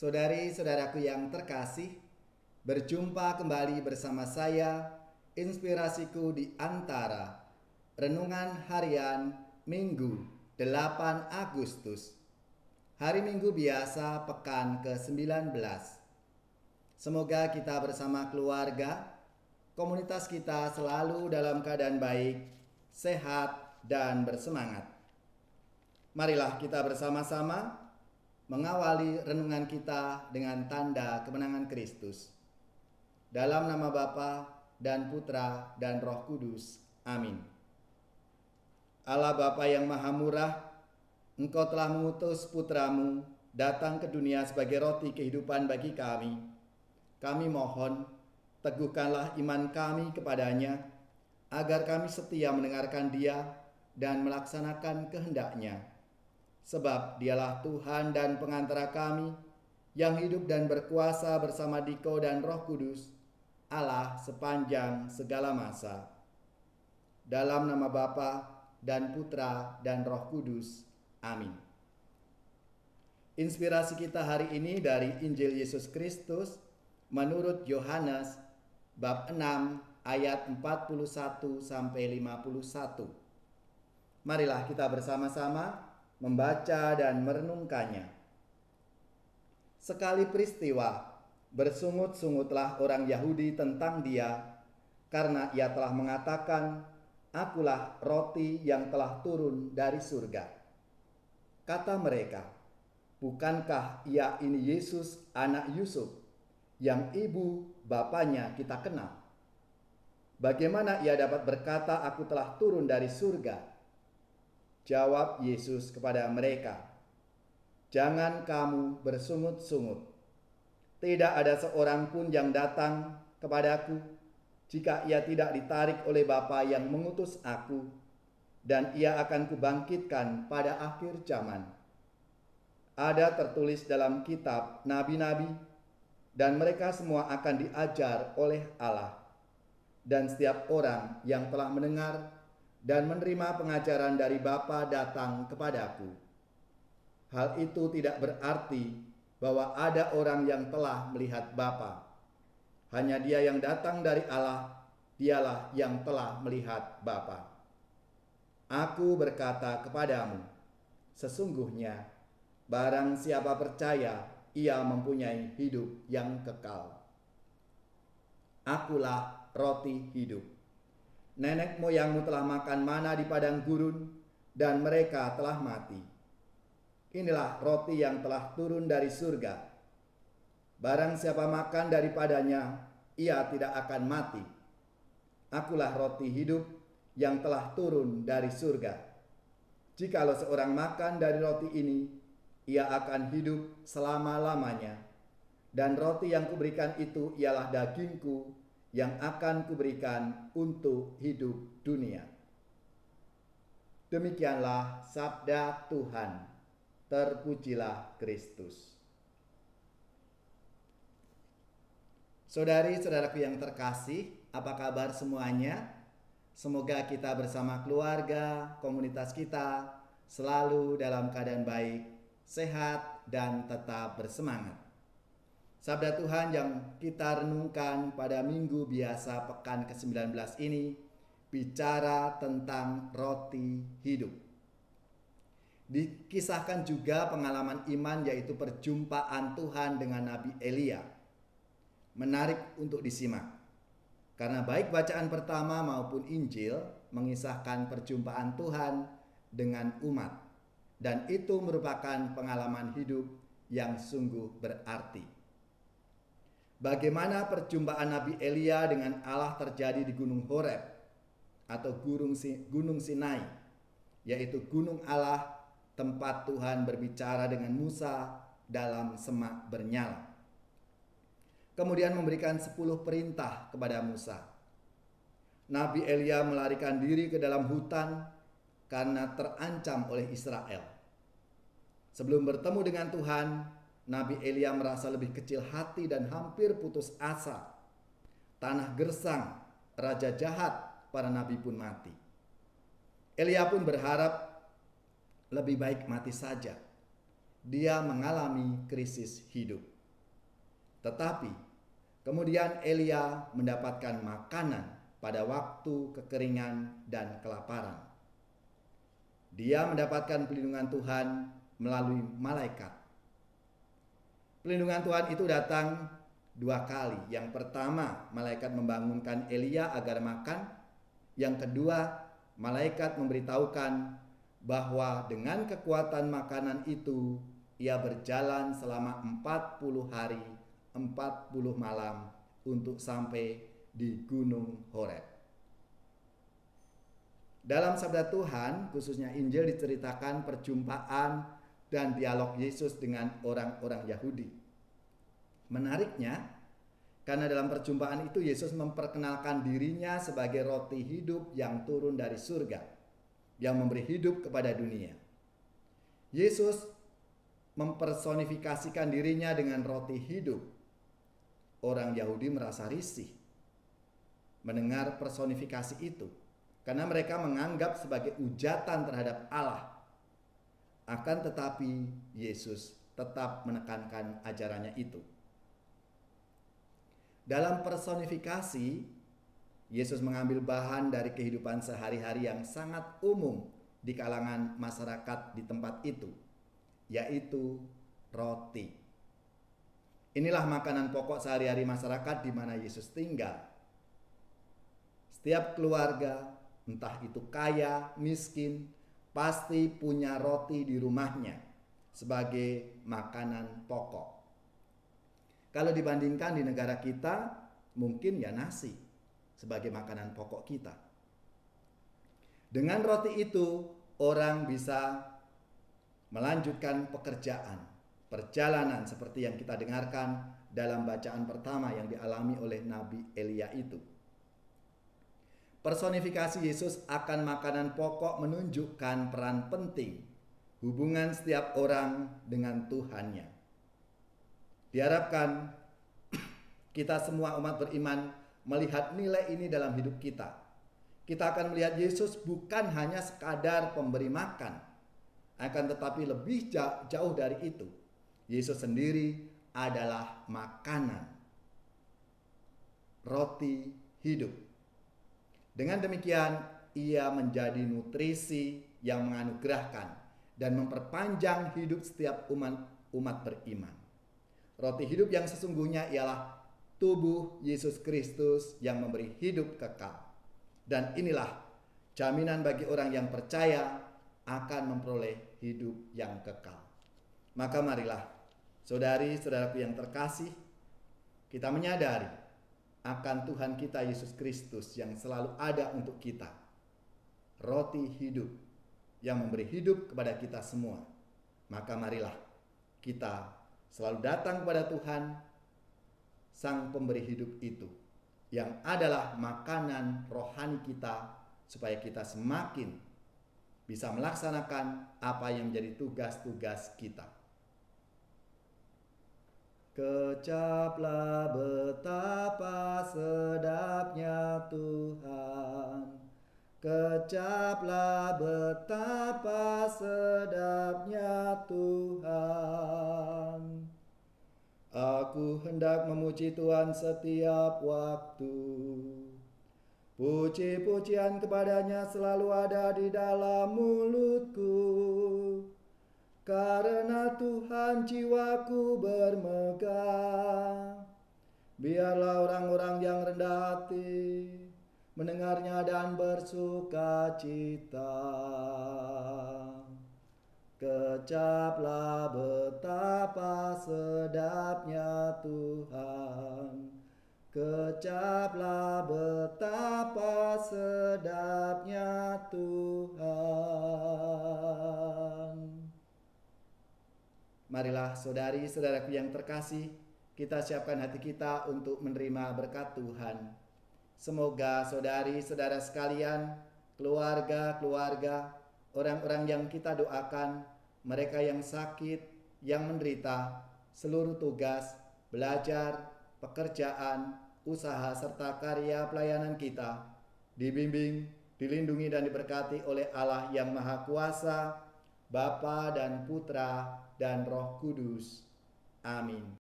Saudari-saudaraku yang terkasih, berjumpa kembali bersama saya, Inspirasiku di Antara, Renungan Harian Minggu 8 Agustus, hari Minggu biasa pekan ke-19. Semoga kita bersama keluarga, komunitas kita selalu dalam keadaan baik, sehat, dan bersemangat. Marilah kita bersama-sama mengawali renungan kita dengan tanda kemenangan Kristus. Dalam nama Bapa dan Putra dan Roh Kudus. Amin. Allah Bapa yang Maha Murah, Engkau telah mengutus Putramu datang ke dunia sebagai roti kehidupan bagi kami. Kami mohon, teguhkanlah iman kami kepadanya, agar kami setia mendengarkan Dia dan melaksanakan kehendak-Nya. Sebab Dialah Tuhan dan pengantara kami, yang hidup dan berkuasa bersama Dikau dan Roh Kudus, Allah sepanjang segala masa. Dalam nama Bapa dan Putra dan Roh Kudus. Amin. Inspirasi kita hari ini dari Injil Yesus Kristus menurut Yohanes bab 6 ayat 41 sampai 51. Marilah kita bersama-sama membaca dan merenungkannya. Sekali peristiwa, bersungut-sungutlah orang Yahudi tentang Dia, karena Ia telah mengatakan, "Akulah roti yang telah turun dari surga." Kata mereka, "Bukankah Ia ini Yesus anak Yusuf, yang ibu bapanya kita kenal? Bagaimana Ia dapat berkata, 'Aku telah turun dari surga'?" Jawab Yesus kepada mereka, "Jangan kamu bersungut-sungut. Tidak ada seorang pun yang datang kepadaku jika ia tidak ditarik oleh Bapa yang mengutus aku, dan ia akan kubangkitkan pada akhir zaman. Ada tertulis dalam kitab nabi-nabi, dan mereka semua akan diajar oleh Allah. Dan setiap orang yang telah mendengar dan menerima pengajaran dari Bapa datang kepadaku. Hal itu tidak berarti bahwa ada orang yang telah melihat Bapa. Hanya Dia yang datang dari Allah, Dialah yang telah melihat Bapa. Aku berkata kepadamu, sesungguhnya barang siapa percaya, ia mempunyai hidup yang kekal. Akulah roti hidup. Nenek moyangmu telah makan mana di padang gurun, dan mereka telah mati. Inilah roti yang telah turun dari surga. Barang siapa makan daripadanya, ia tidak akan mati. Akulah roti hidup yang telah turun dari surga. Jikalau seorang makan dari roti ini, ia akan hidup selama-lamanya. Dan roti yang kuberikan itu ialah dagingku, yang akan kuberikan untuk hidup dunia." Demikianlah sabda Tuhan. Terpujilah Kristus. Saudari-saudaraku yang terkasih, apa kabar semuanya? Semoga kita bersama keluarga, komunitas kita selalu dalam keadaan baik, sehat, dan tetap bersemangat. Sabda Tuhan yang kita renungkan pada minggu biasa pekan ke-19 ini bicara tentang roti hidup. Dikisahkan juga pengalaman iman, yaitu perjumpaan Tuhan dengan Nabi Elia. Menarik untuk disimak, karena baik bacaan pertama maupun Injil mengisahkan perjumpaan Tuhan dengan umat, dan itu merupakan pengalaman hidup yang sungguh berarti. Bagaimana perjumpaan Nabi Elia dengan Allah terjadi di Gunung Horeb atau Gunung Sinai, yaitu gunung Allah, tempat Tuhan berbicara dengan Musa dalam semak bernyala. Kemudian memberikan 10 perintah kepada Musa. Nabi Elia melarikan diri ke dalam hutan karena terancam oleh Israel. Sebelum bertemu dengan Tuhan, Nabi Elia merasa lebih kecil hati dan hampir putus asa. Tanah gersang, raja jahat, para nabi pun mati. Elia pun berharap lebih baik mati saja. dia mengalami krisis hidup. Tetapi kemudian Elia mendapatkan makanan pada waktu kekeringan dan kelaparan. Dia mendapatkan perlindungan Tuhan melalui malaikat. Perlindungan Tuhan itu datang 2 kali. Yang pertama, malaikat membangunkan Elia agar makan. Yang kedua, malaikat memberitahukan bahwa dengan kekuatan makanan itu ia berjalan selama 40 hari, 40 malam untuk sampai di Gunung Horeb. Dalam sabda Tuhan, khususnya Injil, diceritakan perjumpaan dan dialog Yesus dengan orang-orang Yahudi. Menariknya, karena dalam perjumpaan itu Yesus memperkenalkan dirinya sebagai roti hidup yang turun dari surga, yang memberi hidup kepada dunia. Yesus mempersonifikasikan dirinya dengan roti hidup. Orang Yahudi merasa risih mendengar personifikasi itu, karena mereka menganggap sebagai ujatan terhadap Allah. Akan tetapi Yesus tetap menekankan ajarannya itu. Dalam personifikasi, Yesus mengambil bahan dari kehidupan sehari-hari yang sangat umum di kalangan masyarakat di tempat itu, yaitu roti. Inilah makanan pokok sehari-hari masyarakat di mana Yesus tinggal. Setiap keluarga, entah itu kaya, miskin, pasti punya roti di rumahnya sebagai makanan pokok. Kalau dibandingkan di negara kita, mungkin ya nasi sebagai makanan pokok kita. Dengan roti itu, orang bisa melanjutkan pekerjaan, perjalanan seperti yang kita dengarkan dalam bacaan pertama yang dialami oleh Nabi Elia itu. Personifikasi Yesus akan makanan pokok menunjukkan peran penting hubungan setiap orang dengan Tuhannya. Diharapkan kita semua umat beriman melihat nilai ini dalam hidup kita. Kita akan melihat Yesus bukan hanya sekadar pemberi makan, akan tetapi lebih jauh dari itu. Yesus sendiri adalah makanan, roti hidup. Dengan demikian, ia menjadi nutrisi yang menganugerahkan dan memperpanjang hidup setiap umat beriman. Roti hidup yang sesungguhnya ialah tubuh Yesus Kristus yang memberi hidup kekal. Dan inilah jaminan bagi orang yang percaya akan memperoleh hidup yang kekal. Maka marilah, saudari-saudaraku yang terkasih, kita menyadari akan Tuhan kita Yesus Kristus yang selalu ada untuk kita. Roti hidup yang memberi hidup kepada kita semua. Maka marilah kita selalu datang kepada Tuhan, Sang Pemberi hidup itu, yang adalah makanan rohani kita, supaya kita semakin bisa melaksanakan apa yang menjadi tugas-tugas kita. Kecaplah betapa sedapnya Tuhan, kecaplah betapa sedapnya Tuhan. Aku hendak memuji Tuhan setiap waktu. Puji-pujian kepadanya selalu ada di dalam mulutku. Karena Tuhan jiwaku bermegah. Biarlah orang-orang yang rendah hati mendengarnya dan bersuka cita. Kecaplah betapa sedapnya Tuhan. Kecaplah betapa sedapnya Tuhan. Marilah saudari-saudaraku yang terkasih, kita siapkan hati kita untuk menerima berkat Tuhan. Semoga saudari-saudara sekalian, keluarga-keluarga, orang-orang yang kita doakan, mereka yang sakit, yang menderita, seluruh tugas, belajar, pekerjaan, usaha, serta karya pelayanan kita, dibimbing, dilindungi dan diberkati oleh Allah yang Maha Kuasa, Bapa dan Putra dan Roh Kudus. Amin.